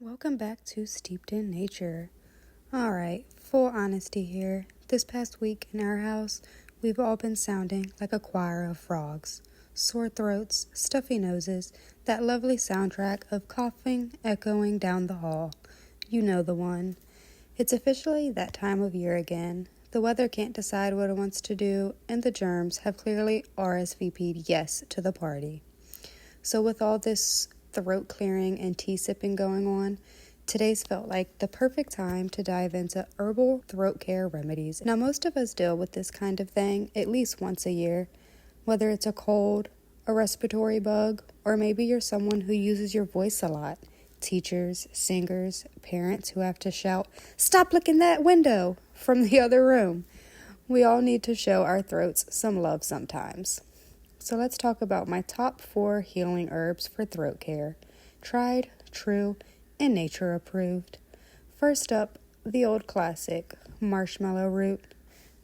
Welcome back to Steeped in Nature. Alright, full honesty here. This past week in our house, we've all been sounding like a choir of frogs. Sore throats, stuffy noses, that lovely soundtrack of coughing echoing down the hall. You know the one. It's officially that time of year again. The weather can't decide what it wants to do, and the germs have clearly RSVP'd yes to the party. So with all this throat clearing and tea sipping going on, today's felt like the perfect time to dive into herbal throat care remedies. Now, most of us deal with this kind of thing at least once a year, whether it's a cold, a respiratory bug, or maybe you're someone who uses your voice a lot. Teachers, singers, parents who have to shout, "Stop looking that window!" from the other room. We all need to show our throats some love sometimes. So let's talk about my top 4 healing herbs for throat care. Tried, true, and nature approved. First up, the old classic, marshmallow root.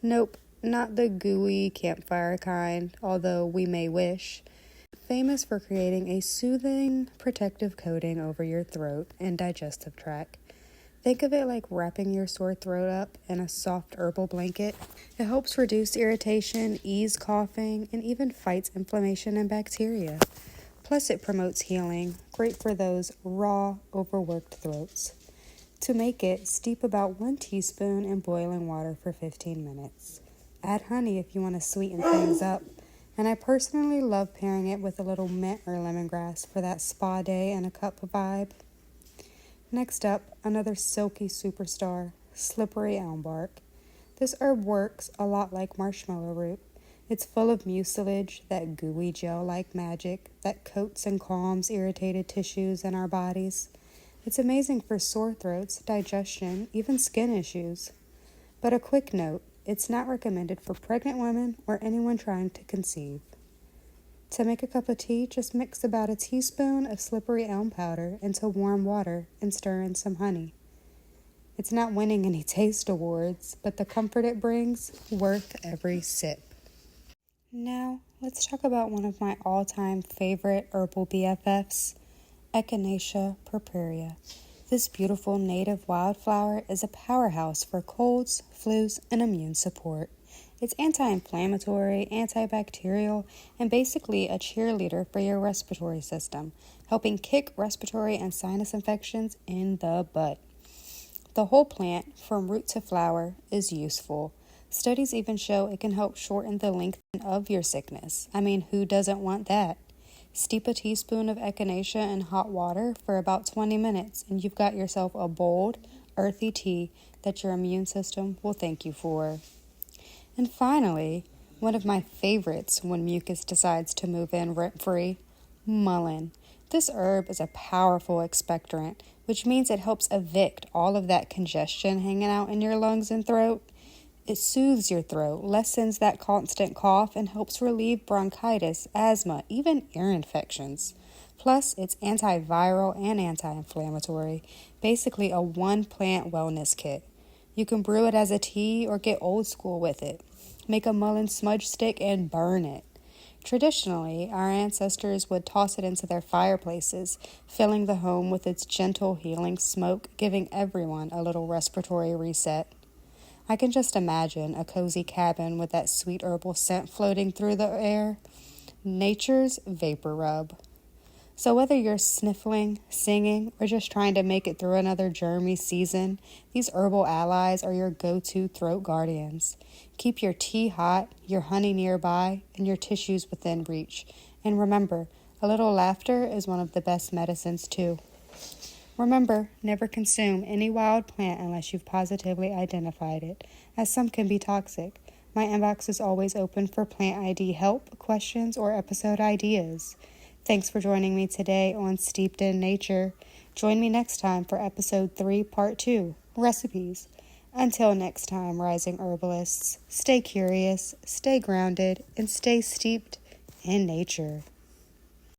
Nope, not the gooey campfire kind, although we may wish. Famous for creating a soothing, protective coating over your throat and digestive tract. Think of it like wrapping your sore throat up in a soft herbal blanket. It helps reduce irritation, ease coughing, and even fights inflammation and bacteria. Plus, it promotes healing, great for those raw, overworked throats. To make it, steep about 1 teaspoon in boiling water for 15 minutes. Add honey if you want to sweeten things up. And I personally love pairing it with a little mint or lemongrass for that spa day and a cup vibe. Next up, another silky superstar, slippery elm bark. This herb works a lot like marshmallow root. It's full of mucilage, that gooey gel-like magic that coats and calms irritated tissues in our bodies. It's amazing for sore throats, digestion, even skin issues. But a quick note, it's not recommended for pregnant women or anyone trying to conceive. To make a cup of tea, just mix about a teaspoon of slippery elm powder into warm water and stir in some honey. It's not winning any taste awards, but the comfort it brings, worth every sip. Now, let's talk about one of my all-time favorite herbal BFFs, Echinacea purpurea. This beautiful native wildflower is a powerhouse for colds, flus, and immune support. It's anti-inflammatory, antibacterial, and basically a cheerleader for your respiratory system, helping kick respiratory and sinus infections in the butt. The whole plant, from root to flower, is useful. Studies even show it can help shorten the length of your sickness. I mean, who doesn't want that? Steep a teaspoon of echinacea in hot water for about 20 minutes, and you've got yourself a bold, earthy tea that your immune system will thank you for. And finally, one of my favorites when mucus decides to move in rent-free, mullein. This herb is a powerful expectorant, which means it helps evict all of that congestion hanging out in your lungs and throat. It soothes your throat, lessens that constant cough, and helps relieve bronchitis, asthma, even ear infections. Plus, it's antiviral and anti-inflammatory, basically a one-plant wellness kit. You can brew it as a tea or get old school with it. Make a mullein smudge stick and burn it. Traditionally, our ancestors would toss it into their fireplaces, filling the home with its gentle healing smoke, giving everyone a little respiratory reset. I can just imagine a cozy cabin with that sweet herbal scent floating through the air. Nature's vapor rub. So whether you're sniffling, singing, or just trying to make it through another germy season, these herbal allies are your go-to throat guardians. Keep your tea hot, your honey nearby, and your tissues within reach. And remember, a little laughter is one of the best medicines too. Remember, never consume any wild plant unless you've positively identified it, as some can be toxic. My inbox is always open for plant ID help, questions, or episode ideas. Thanks for joining me today on Steeped in Nature. Join me next time for episode 3, part 2, recipes. Until next time, rising herbalists, stay curious, stay grounded, and stay steeped in nature.